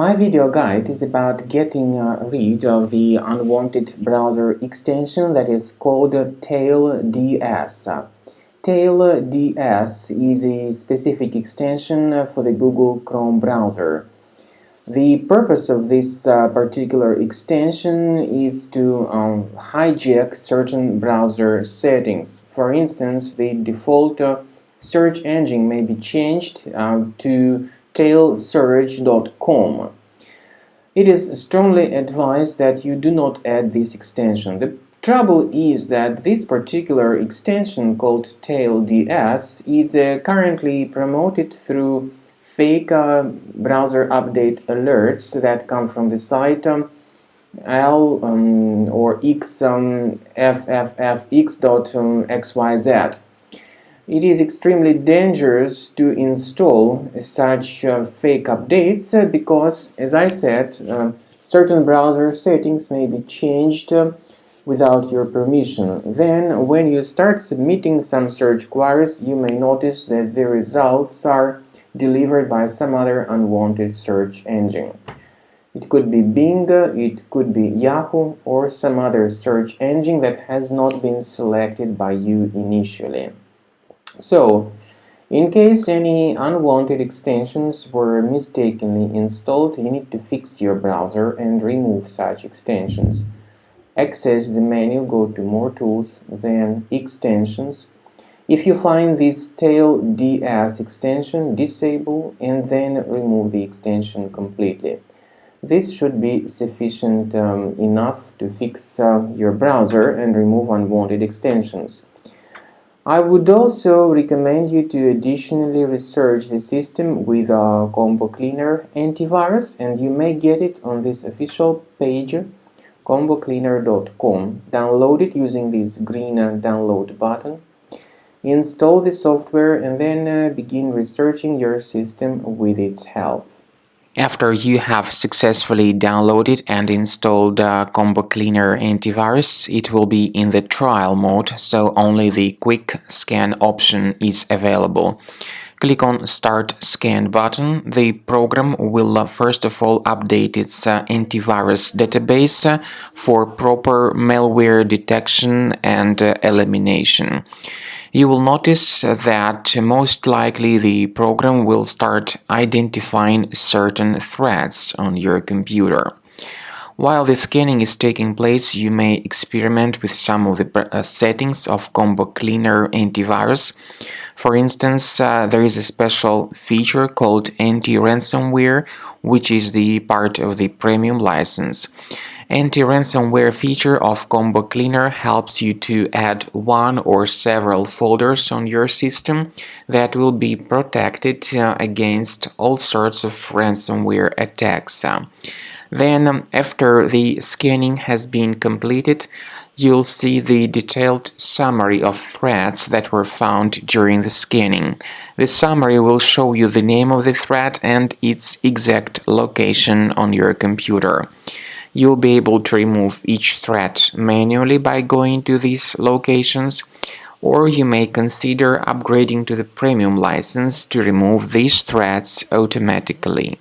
My video guide is about getting rid of the unwanted browser extension that is called tailds. Tailds is a specific extension for the Google Chrome browser. The purpose of this particular extension is to hijack certain browser settings. For instance, the default search engine may be changed to tailsearch.com. It is strongly advised that you do not add this extension. The trouble is that this particular extension called tailds is currently promoted through fake browser update alerts that come from the site l or xffx.xyz. It is extremely dangerous to install such fake updates because, as I said, certain browser settings may be changed without your permission. Then, when you start submitting some search queries, you may notice that the results are delivered by some other unwanted search engine. It could be Bing, it could be Yahoo, or some other search engine that has not been selected by you initially. So, in case any unwanted extensions were mistakenly installed, you need to fix your browser and remove such extensions. Access the menu, go to More Tools, then Extensions. If you find this tailds extension, disable and then remove the extension completely. This should be sufficient enough to fix your browser and remove unwanted extensions. I would also recommend you to additionally research the system with a Combo Cleaner antivirus, and you may get it on this official page, combocleaner.com. Download it using this green download button. Install the software and then begin researching your system with its help. After you have successfully downloaded and installed Combo Cleaner antivirus, it will be in the trial mode, so only the quick scan option is available. Click on Start Scan button. The program will first of all update its antivirus database for proper malware detection and elimination. You will notice that most likely the program will start identifying certain threats on your computer. While the scanning is taking place, you may experiment with some of the settings of Combo Cleaner antivirus. For instance, there is a special feature called anti-ransomware, which is the part of the premium license. Anti-ransomware feature of Combo Cleaner helps you to add one or several folders on your system that will be protected against all sorts of ransomware attacks. Then, after the scanning has been completed, you'll see the detailed summary of threats that were found during the scanning. The summary will show you the name of the threat and its exact location on your computer. You'll be able to remove each threat manually by going to these locations, or you may consider upgrading to the premium license to remove these threats automatically.